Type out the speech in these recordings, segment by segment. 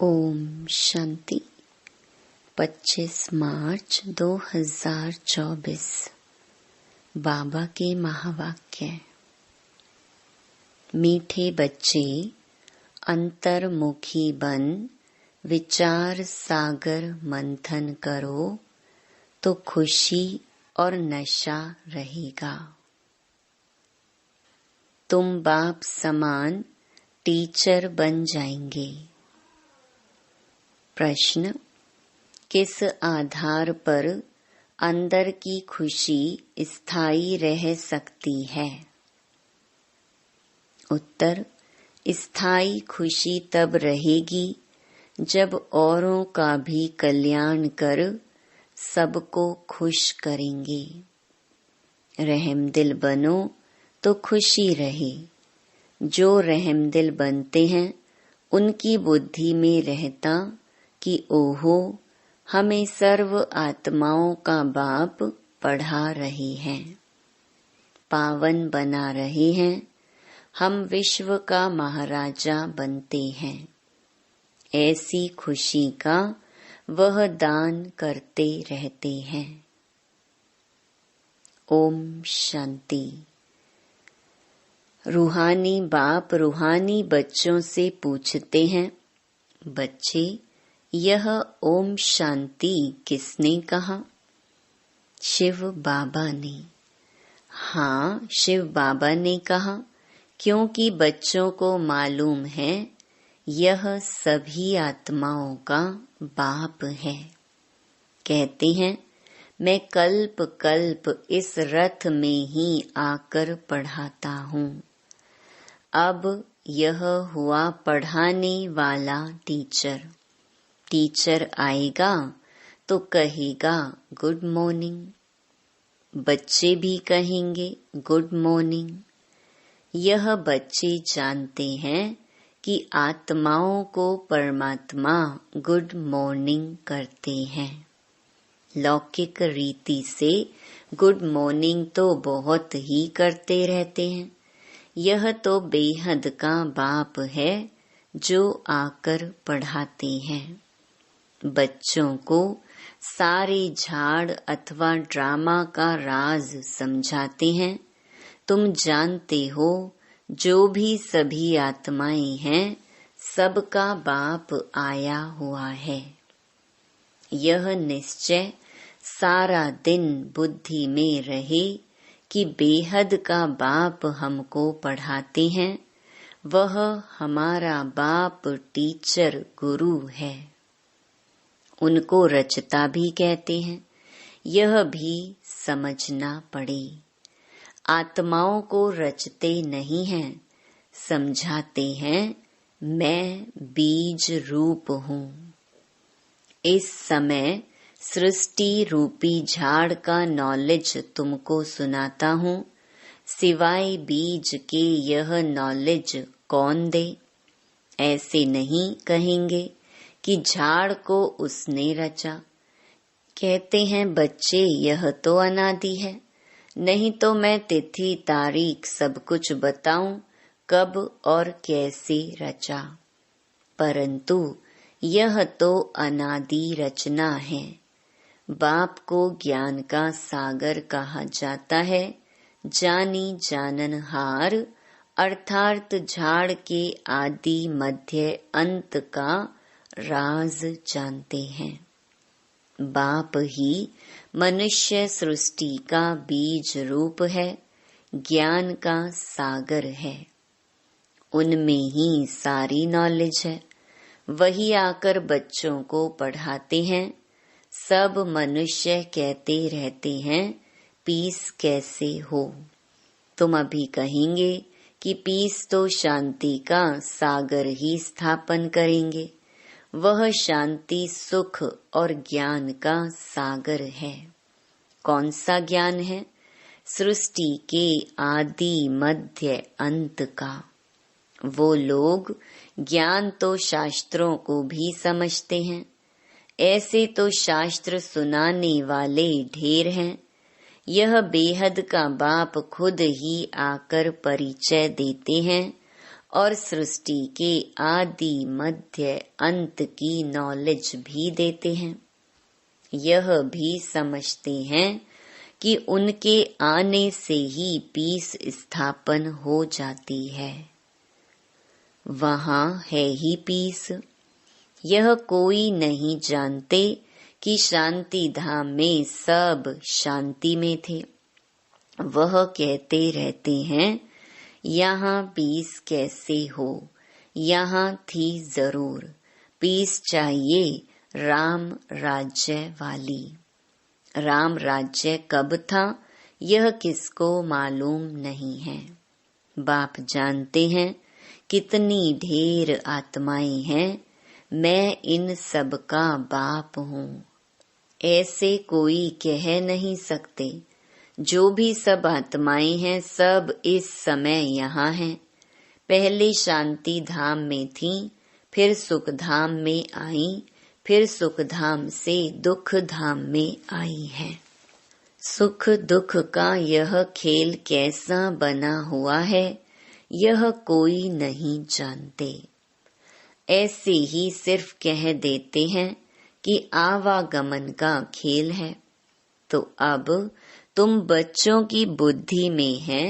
ओम शांति। 25 मार्च 2024। बाबा के महावाक्य। मीठे बच्चे, अंतर्मुखी बन विचार सागर मंथन करो तो खुशी और नशा रहेगा। तुम बाप समान टीचर बन जाएंगे। प्रश्न: किस आधार पर अंदर की खुशी स्थायी रह सकती है? उत्तर: स्थायी खुशी तब रहेगी जब औरों का भी कल्याण कर सबको खुश करेंगे। रहमदिल बनो तो खुशी रहे। जो रहमदिल बनते हैं उनकी बुद्धि में रहता कि ओहो, हमें सर्व आत्माओं का बाप पढ़ा रहे हैं, पावन बना रहे हैं, हम विश्व का महाराजा बनते हैं। ऐसी खुशी का वह दान करते रहते हैं। ओम शांति। रूहानी बाप रूहानी बच्चों से पूछते हैं, बच्चे, यह ओम शांति किसने कहा? शिव बाबा ने। हाँ, शिव बाबा ने कहा, क्योंकि बच्चों को मालूम है यह सभी आत्माओं का बाप है। कहते हैं, मैं कल्प कल्प इस रथ में ही आकर पढ़ाता हूँ। अब यह हुआ पढ़ाने वाला टीचर। टीचर आएगा तो कहेगा गुड मॉर्निंग। बच्चे भी कहेंगे गुड मॉर्निंग। यह बच्चे जानते हैं कि आत्माओं को परमात्मा गुड मॉर्निंग करते हैं। लौकिक रीति से गुड मॉर्निंग तो बहुत ही करते रहते हैं। यह तो बेहद का बाप है जो आकर पढ़ाते हैं। बच्चों को सारे झाड़ अथवा ड्रामा का राज समझाते हैं। तुम जानते हो, जो भी सभी आत्माएं हैं, सबका बाप आया हुआ है। यह निश्चय सारा दिन बुद्धि में रहे कि बेहद का बाप हमको पढ़ाते हैं। वह हमारा बाप टीचर गुरु है। उनको रचता भी कहते हैं। यह भी समझना पड़े। आत्माओं को रचते नहीं हैं, समझाते हैं मैं बीज रूप हूँ। इस समय सृष्टि रूपी झाड़ का नॉलेज तुमको सुनाता हूँ। सिवाय बीज के यह नॉलेज कौन दे? ऐसे नहीं कहेंगे कि झाड़ को उसने रचा। कहते हैं बच्चे, यह तो अनादि है, नहीं तो मैं तिथि तारीख सब कुछ बताऊं कब और कैसे रचा। परंतु यह तो अनादि रचना है। बाप को ज्ञान का सागर कहा जाता है। जानी जाननहार अर्थात झाड़ के आदि मध्य अंत का राज जानते हैं। बाप ही मनुष्य सृष्टि का बीज रूप है, ज्ञान का सागर है। उनमें ही सारी नॉलेज है। वही आकर बच्चों को पढ़ाते हैं। सब मनुष्य कहते रहते हैं पीस कैसे हो। तुम अभी कहेंगे कि पीस तो शांति का सागर ही स्थापन करेंगे। वह शांति सुख और ज्ञान का सागर है। कौन सा ज्ञान है? सृष्टि के आदि मध्य अंत का। वो लोग ज्ञान तो शास्त्रों को भी समझते हैं। ऐसे तो शास्त्र सुनाने वाले ढेर हैं। यह बेहद का बाप खुद ही आकर परिचय देते हैं और सृष्टि के आदि मध्य अंत की नॉलेज भी देते हैं। यह भी समझते हैं कि उनके आने से ही पीस स्थापन हो जाती है। वहाँ है ही पीस। यह कोई नहीं जानते कि शांति धाम में सब शांति में थे। वह कहते रहते हैं यहाँ पीस कैसे हो, यहाँ थी जरूर पीस चाहिए राम राज्य वाली। राम राज्य कब था यह किसको मालूम नहीं है। बाप जानते हैं कितनी ढेर आत्माएं हैं, मैं इन सब का बाप हूँ। ऐसे कोई कह नहीं सकते। जो भी सब आत्माएं हैं सब इस समय यहाँ हैं। पहले शांति धाम में थीं, फिर सुख धाम में आईं, फिर सुख धाम से दुख धाम में आई हैं। सुख दुख का यह खेल कैसा बना हुआ है यह कोई नहीं जानते। ऐसे ही सिर्फ कह देते हैं कि आवागमन का खेल है। तो अब तुम बच्चों की बुद्धि में है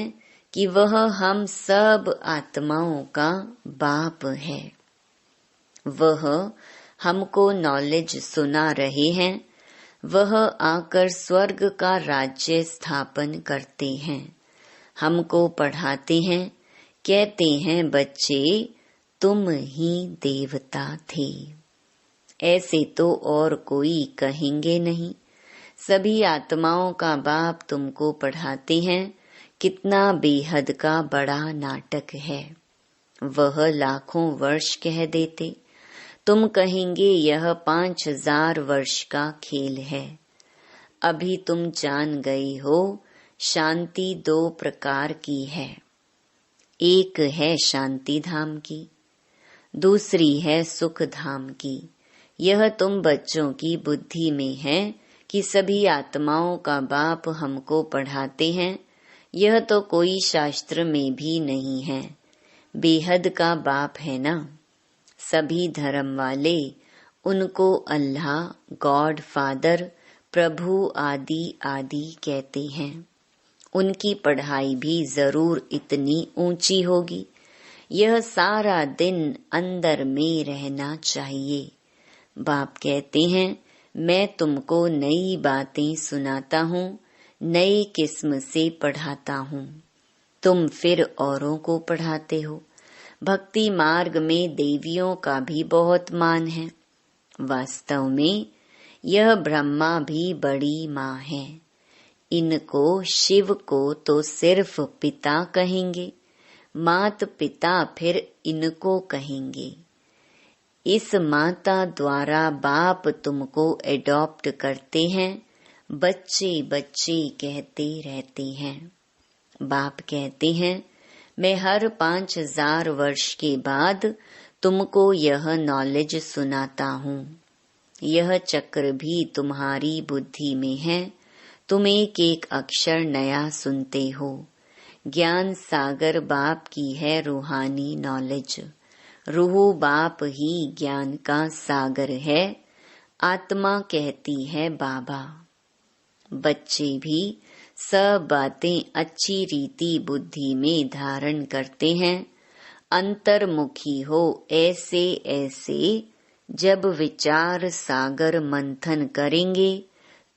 कि वह हम सब आत्माओं का बाप है। वह हमको नॉलेज सुना रहे हैं। वह आकर स्वर्ग का राज्य स्थापन करते हैं, हमको पढ़ाते हैं, कहते हैं बच्चे तुम ही देवता थे। ऐसे तो और कोई कहेंगे नहीं। सभी आत्माओं का बाप तुमको पढ़ाते हैं कितना बेहद का बड़ा नाटक है। वह लाखों वर्ष कह देते, तुम कहेंगे यह 5000 वर्ष का खेल है। अभी तुम जान गए हो शांति 2 प्रकार की है। एक है शांति धाम की, दूसरी है सुख धाम की। यह तुम बच्चों की बुद्धि में है कि सभी आत्माओं का बाप हमको पढ़ाते हैं। यह तो कोई शास्त्र में भी नहीं है। बेहद का बाप है ना। सभी धर्म वाले उनको अल्लाह, गॉड फादर, प्रभु आदि आदि कहते हैं। उनकी पढ़ाई भी जरूर इतनी ऊंची होगी। यह सारा दिन अंदर में रहना चाहिए। बाप कहते हैं मैं तुमको नई बातें सुनाता हूँ, नई किस्म से पढ़ाता हूँ। तुम फिर औरों को पढ़ाते हो। भक्ति मार्ग में देवियों का भी बहुत मान है। वास्तव में यह ब्रह्मा भी बड़ी माँ है। इनको शिव को तो सिर्फ पिता कहेंगे, मात पिता फिर इनको कहेंगे। इस माता द्वारा बाप तुमको एडॉप्ट करते हैं, बच्चे बच्चे कहते रहते हैं। बाप कहते हैं मैं हर 5000 वर्ष के बाद तुमको यह नॉलेज सुनाता हूँ। यह चक्र भी तुम्हारी बुद्धि में है। तुम एक एक अक्षर नया सुनते हो। ज्ञान सागर बाप की है रूहानी नॉलेज। रूह बाप ही ज्ञान का सागर है। आत्मा कहती है बाबा। बच्चे भी सब बातें अच्छी रीति बुद्धि में धारण करते हैं। अंतर्मुखी हो ऐसे ऐसे जब विचार सागर मंथन करेंगे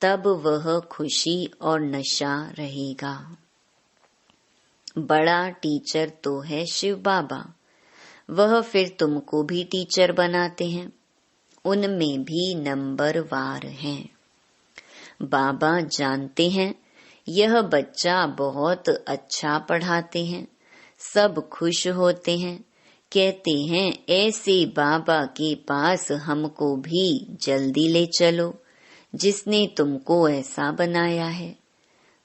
तब वह खुशी और नशा रहेगा। बड़ा टीचर तो है शिव बाबा। वह फिर तुमको भी टीचर बनाते हैं। उनमें भी नंबर वार हैं। बाबा जानते हैं यह बच्चा बहुत अच्छा पढ़ाते हैं। सब खुश होते हैं, कहते हैं ऐसे बाबा के पास हमको भी जल्दी ले चलो जिसने तुमको ऐसा बनाया है।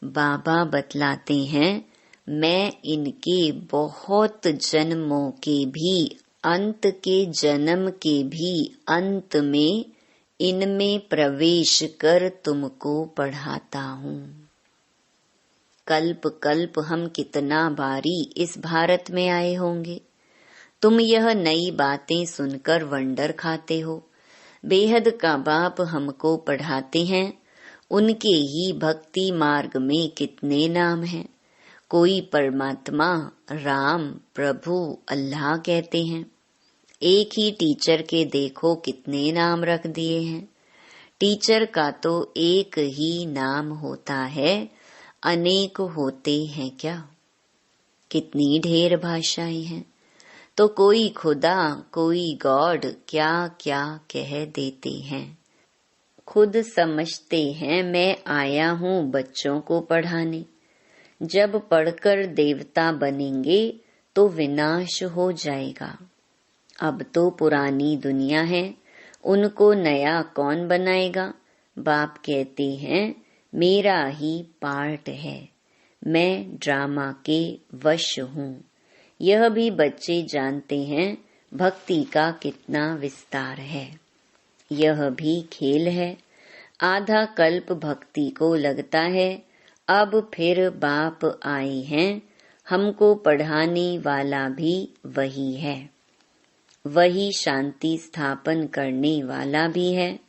बाबा बतलाते हैं मैं इनके बहुत जन्मों के भी अंत के जन्म के भी अंत में इनमें प्रवेश कर तुमको पढ़ाता हूँ। कल्प कल्प हम कितना बारी इस भारत में आए होंगे। तुम यह नई बातें सुनकर वंडर खाते हो। बेहद का बाप हमको पढ़ाते हैं। उनके ही भक्ति मार्ग में कितने नाम हैं। कोई परमात्मा, राम, प्रभु, अल्लाह कहते हैं। एक ही टीचर के देखो कितने नाम रख दिए हैं। टीचर का तो एक ही नाम होता है, अनेक होते हैं क्या। कितनी ढेर भाषाएं हैं। तो कोई खुदा, कोई गॉड क्या क्या कह देते हैं। खुद समझते हैं मैं आया हूँ बच्चों को पढ़ाने। जब पढ़कर देवता बनेंगे तो विनाश हो जाएगा। अब तो पुरानी दुनिया है, उनको नया कौन बनाएगा। बाप कहते हैं मेरा ही पार्ट है, मैं ड्रामा के वश हूँ। यह भी बच्चे जानते हैं भक्ति का कितना विस्तार है। यह भी खेल है। आधा कल्प भक्ति को लगता है, अब फिर बाप आए हैं, हमको पढ़ाने वाला भी वही है। वही शांति स्थापन करने वाला भी है।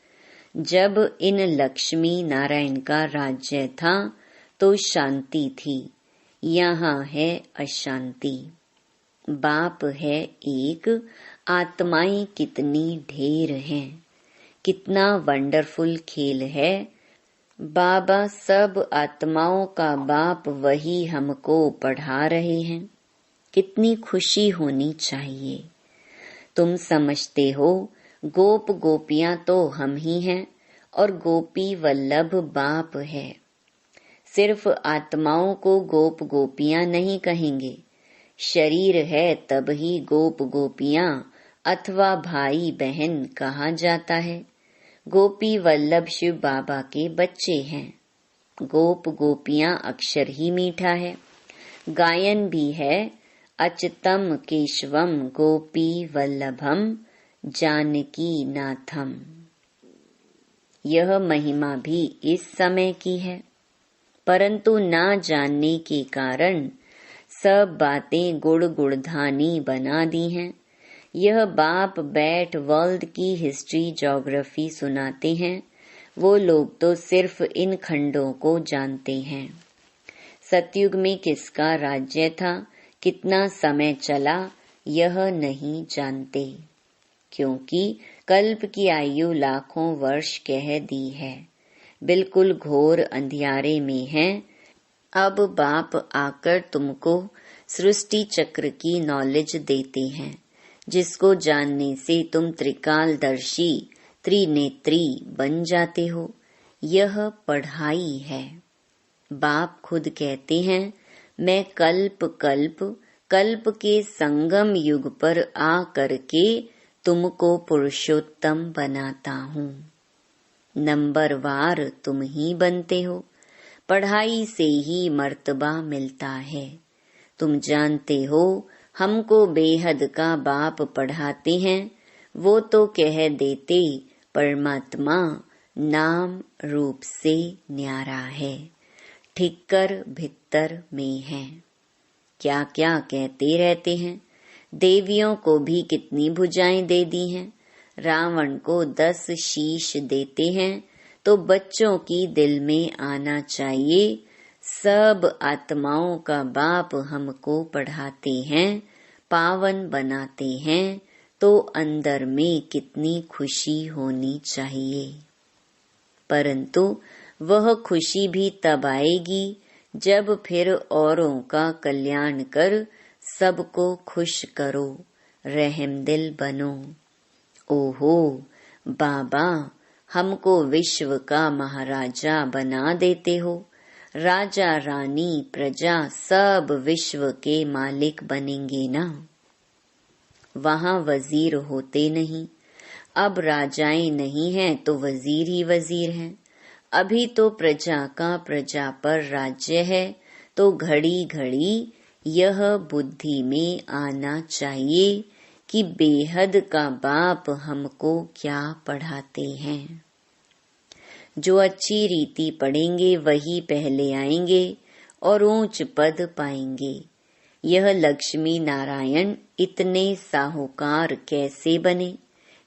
जब इन लक्ष्मी नारायण का राज्य था तो शांति थी, यहाँ है अशांति। बाप है एक, आत्माएं कितनी ढेर हैं। कितना वंडरफुल खेल है। बाबा सब आत्माओं का बाप वही हमको पढ़ा रहे हैं। कितनी खुशी होनी चाहिए। तुम समझते हो गोप गोपियां तो हम ही हैं और गोपी वल्लभ बाप है। सिर्फ आत्माओं को गोप गोपियां नहीं कहेंगे। शरीर है तब ही गोप गोपियां अथवा भाई बहन कहा जाता है। गोपी वल्लभ शिव बाबा के बच्चे हैं। गोप गोपियां अक्षर ही मीठा है। गायन भी है, अच्युतम केशवम गोपी वल्लभम जानकी नाथम। यह महिमा भी इस समय की है, परंतु ना जानने के कारण सब बातें गुड़ गुड़धानी बना दी हैं। यह बाप बैठ वर्ल्ड की हिस्ट्री ज्योग्राफी सुनाते हैं। वो लोग तो सिर्फ इन खंडों को जानते हैं। सतयुग में किसका राज्य था, कितना समय चला, यह नहीं जानते, क्योंकि कल्प की आयु लाखों वर्ष कह दी है। बिल्कुल घोर अंधियारे में है। अब बाप आकर तुमको सृष्टि चक्र की नॉलेज देते हैं, जिसको जानने से तुम त्रिकालदर्शी त्रिनेत्री बन जाते हो। यह पढ़ाई है। बाप खुद कहते हैं मैं कल्प कल्प कल्प के संगम युग पर आ करके तुमको पुरुषोत्तम बनाता हूँ। नंबरवार तुम ही बनते हो। पढ़ाई से ही मर्तबा मिलता है। तुम जानते हो हमको बेहद का बाप पढ़ाते हैं। वो तो कह देते परमात्मा नाम रूप से न्यारा है, ठिक्कर भित्तर में है। क्या क्या कहते रहते हैं। देवियों को भी कितनी भुजाएं दे दी हैं। रावण को 10 शीश देते हैं। तो बच्चों की दिल में आना चाहिए सब आत्माओं का बाप हमको पढ़ाते हैं, पावन बनाते हैं। तो अंदर में कितनी खुशी होनी चाहिए। परंतु वह खुशी भी तब आएगी जब फिर औरों का कल्याण कर सबको खुश करो, रहमदिल बनो। ओहो बाबा, हमको विश्व का महाराजा बना देते हो। राजा रानी प्रजा सब विश्व के मालिक बनेंगे ना। वहाँ वजीर होते नहीं। अब राजाएं नहीं हैं तो वजीर ही वजीर हैं। अभी तो प्रजा का प्रजा पर राज्य है। तो घड़ी घड़ी यह बुद्धि में आना चाहिए कि बेहद का बाप हमको क्या पढ़ाते हैं। जो अच्छी रीति पढ़ेंगे वही पहले आएंगे और ऊंच पद पाएंगे। यह लक्ष्मी नारायण इतने साहूकार कैसे बने?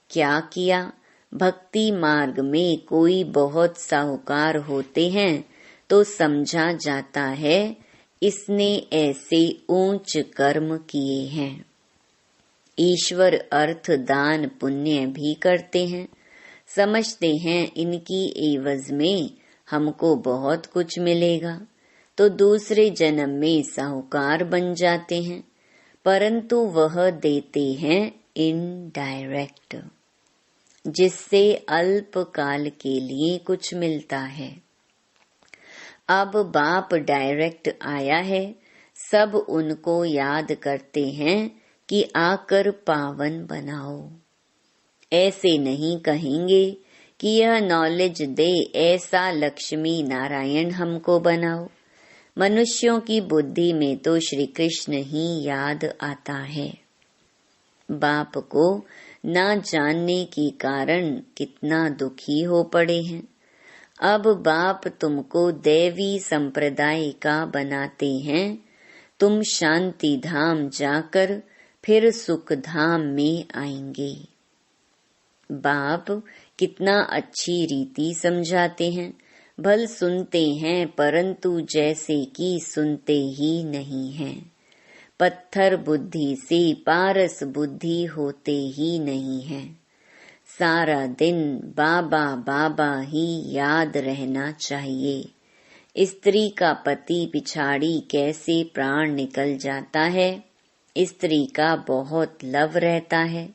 क्या किया? भक्ति मार्ग में कोई बहुत साहूकार होते हैं तो समझा जाता है इसने ऐसे ऊंच कर्म किए हैं। ईश्वर अर्थ दान पुण्य भी करते हैं, समझते हैं इनकी एवज में हमको बहुत कुछ मिलेगा, तो दूसरे जन्म में साहूकार बन जाते हैं, परंतु वह देते हैं इनडायरेक्ट, जिससे अल्प काल के लिए कुछ मिलता है। अब बाप डायरेक्ट आया है, सब उनको याद करते हैं कि आकर पावन बनाओ। ऐसे नहीं कहेंगे कि यह नॉलेज दे, ऐसा लक्ष्मी नारायण हमको बनाओ। मनुष्यों की बुद्धि में तो श्री कृष्ण ही याद आता है। बाप को न जानने के कारण कितना दुखी हो पड़े हैं। अब बाप तुमको दैवी संप्रदाय का बनाते हैं, तुम शांति धाम जाकर फिर सुख धाम में आएंगे। बाप कितना अच्छी रीति समझाते हैं, भल सुनते हैं परंतु जैसे कि सुनते ही नहीं हैं। पत्थर बुद्धि से पारस बुद्धि होते ही नहीं है। सारा दिन बाबा बाबा ही याद रहना चाहिए। स्त्री का पति पिछाड़ी कैसे प्राण निकल जाता है, स्त्री का बहुत लव रहता है।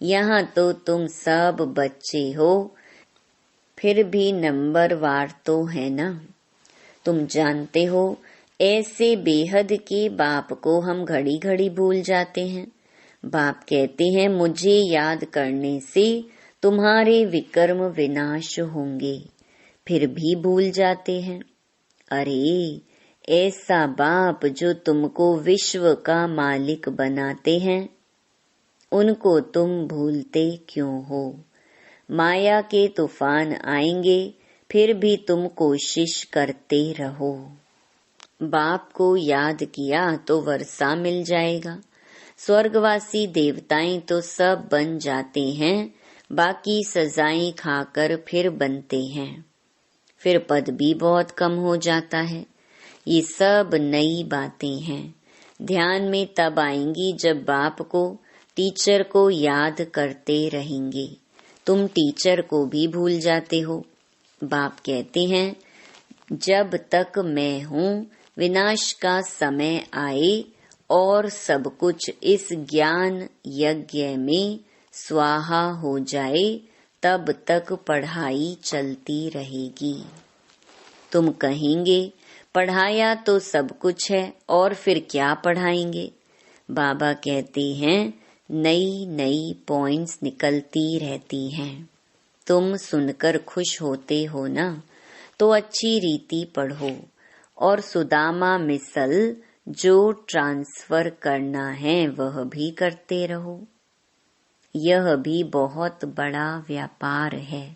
यहाँ तो तुम सब बच्चे हो, फिर भी नंबर वार तो है ना। तुम जानते हो ऐसे बेहद के बाप को हम घड़ी घड़ी भूल जाते हैं। बाप कहते हैं मुझे याद करने से तुम्हारे विकर्म विनाश होंगे, फिर भी भूल जाते हैं। अरे ऐसा बाप जो तुमको विश्व का मालिक बनाते हैं, उनको तुम भूलते क्यों हो? माया के तूफान आएंगे, फिर भी तुम कोशिश करते रहो। बाप को याद किया तो वर्षा मिल जाएगा। स्वर्गवासी देवताएं तो सब बन जाते हैं, बाकी सजाएं खाकर फिर बनते हैं, फिर पद भी बहुत कम हो जाता है। ये सब नई बातें हैं, ध्यान में तब आएंगी जब बाप को, टीचर को याद करते रहेंगे। तुम टीचर को भी भूल जाते हो। बाप कहते हैं जब तक मैं हूँ, विनाश का समय आए और सब कुछ इस ज्ञान यज्ञ में स्वाहा हो जाए, तब तक पढ़ाई चलती रहेगी। तुम कहेंगे पढ़ाया तो सब कुछ है और फिर क्या पढ़ाएंगे? बाबा कहते हैं नई नई पॉइंट्स निकलती रहती हैं। तुम सुनकर खुश होते हो ना, तो अच्छी रीति पढ़ो और सुदामा मिसल जो ट्रांसफर करना है वह भी करते रहो। यह भी बहुत बड़ा व्यापार है।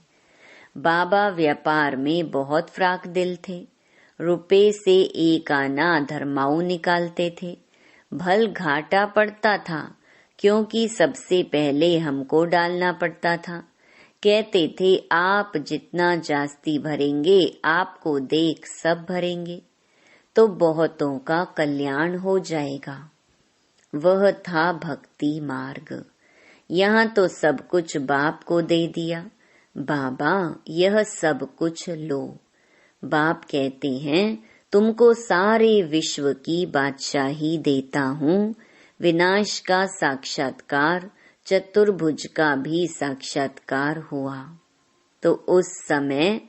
बाबा व्यापार में बहुत फ्राक दिल थे। रुपए से एक आना धर्माऊ निकालते थे। भल घाटा पड़ता था, क्योंकि सबसे पहले हमको डालना पड़ता था। कहते थे आप जितना जास्ती भरेंगे, आपको देख सब भरेंगे, तो बहुतों का कल्याण हो जाएगा। वह था भक्ति मार्ग। यहाँ तो सब कुछ बाप को दे दिया। बाबा यह सब कुछ लो। बाप कहते हैं तुमको सारे विश्व की बादशाही देता हूँ। विनाश का साक्षात्कार, चतुर्भुज का भी साक्षात्कार हुआ, तो उस समय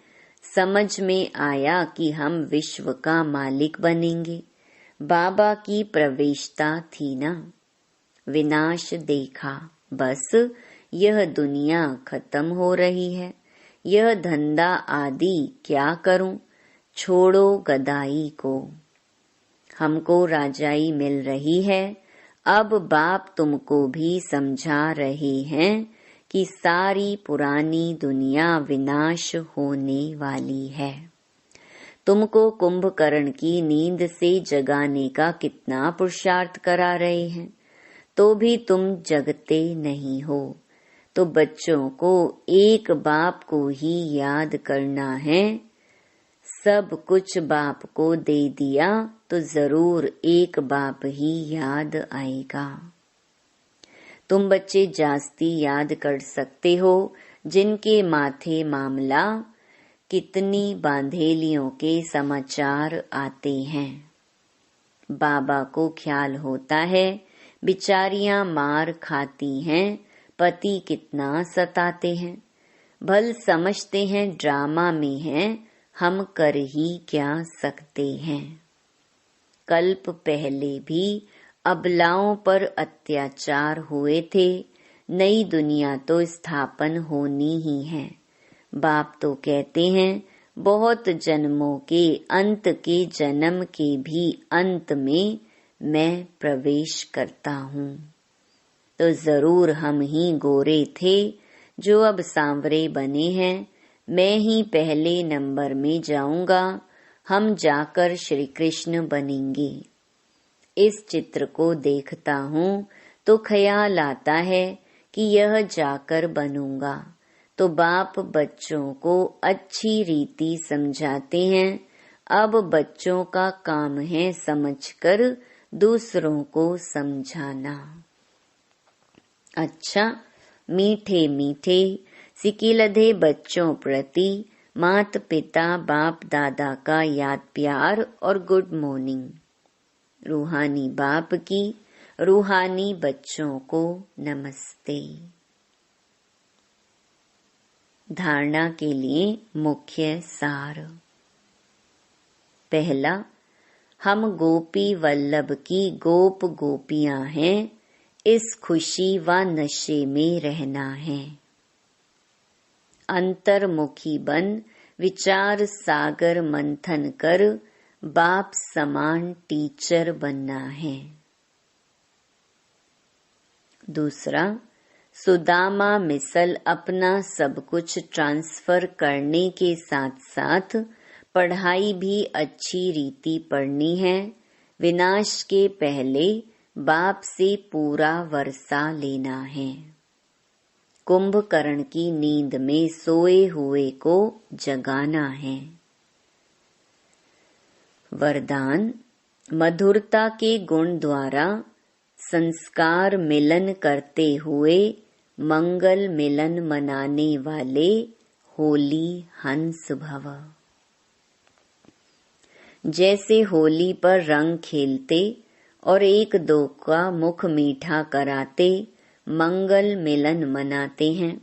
समझ में आया कि हम विश्व का मालिक बनेंगे। बाबा की प्रवेशता थी ना। विनाश देखा, बस यह दुनिया खत्म हो रही है, यह धंधा आदि क्या करूं, छोड़ो गदाई को। हमको राजाई मिल रही है। अब बाप तुमको भी समझा रहे हैं कि सारी पुरानी दुनिया विनाश होने वाली है। तुमको कुंभकर्ण की नींद से जगाने का कितना पुरुषार्थ करा रहे हैं, तो भी तुम जगते नहीं हो। तो बच्चों को एक बाप को ही याद करना है। सब कुछ बाप को दे दिया तो जरूर एक बाप ही याद आएगा। तुम बच्चे जास्ती याद कर सकते हो जिनके माथे मामला कितनी बांधेलियों के समाचार आते हैं। बाबा को ख्याल होता है बिचारियां मार खाती हैं, पति कितना सताते हैं। भल समझते हैं ड्रामा में हैं, हम कर ही क्या सकते हैं। कल्प पहले भी अबलाओं पर अत्याचार हुए थे, नई दुनिया तो स्थापन होनी ही है। बाप तो कहते हैं बहुत जन्मों के अंत के जन्म के भी अंत में मैं प्रवेश करता हूँ। तो जरूर हम ही गोरे थे जो अब सांवरे बने हैं। मैं ही पहले नंबर में जाऊंगा, हम जाकर श्री कृष्ण बनेंगे। इस चित्र को देखता हूँ तो ख्याल आता है कि यह जाकर बनूंगा। तो बाप बच्चों को अच्छी रीति समझाते हैं। अब बच्चों का काम है समझकर दूसरों को समझाना। अच्छा, मीठे मीठे सिकिलधे बच्चों प्रति माता पिता बाप दादा का याद प्यार और गुड मॉर्निंग। रूहानी बाप की रूहानी बच्चों को नमस्ते। धारणा के लिए मुख्य सार। पहला, हम गोपी वल्लभ की गोप गोपियां हैं, इस खुशी व नशे में रहना है। अंतर्मुखी बन विचार सागर मंथन कर बाप समान टीचर बनना है। दूसरा, सुदामा मिसल अपना सब कुछ ट्रांसफर करने के साथ साथ पढ़ाई भी अच्छी रीति पढ़नी है। विनाश के पहले बाप से पूरा वर्षा लेना है। कुंभकर्ण की नींद में सोए हुए को जगाना है। वरदान, मधुरता के गुण द्वारा संस्कार मिलन करते हुए मंगल मिलन मनाने वाले होली हंस भव। जैसे होली पर रंग खेलते और एक दो का मुख मीठा कराते मंगल मिलन मनाते हैं,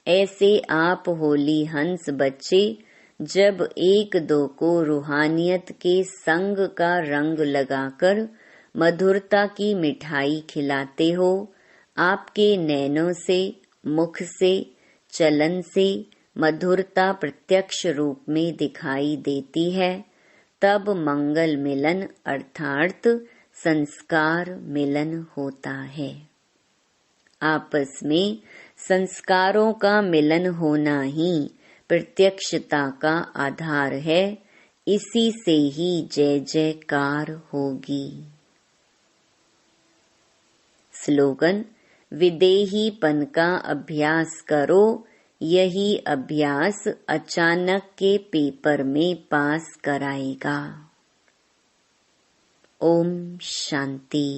ऐसे आप होली हंस बच्चे जब एक दो को रूहानियत के संग का रंग लगाकर मधुरता की मिठाई खिलाते हो, आपके नैनों से, मुख से, चलन से मधुरता प्रत्यक्ष रूप में दिखाई देती है, तब मंगल मिलन अर्थात संस्कार मिलन होता है। आपस में संस्कारों का मिलन होना ही प्रत्यक्षता का आधार है, इसी से ही जय जयकार होगी। स्लोगन, विदेहीपन का अभ्यास करो, यही अभ्यास अचानक के पेपर में पास कराएगा। ओम शांति।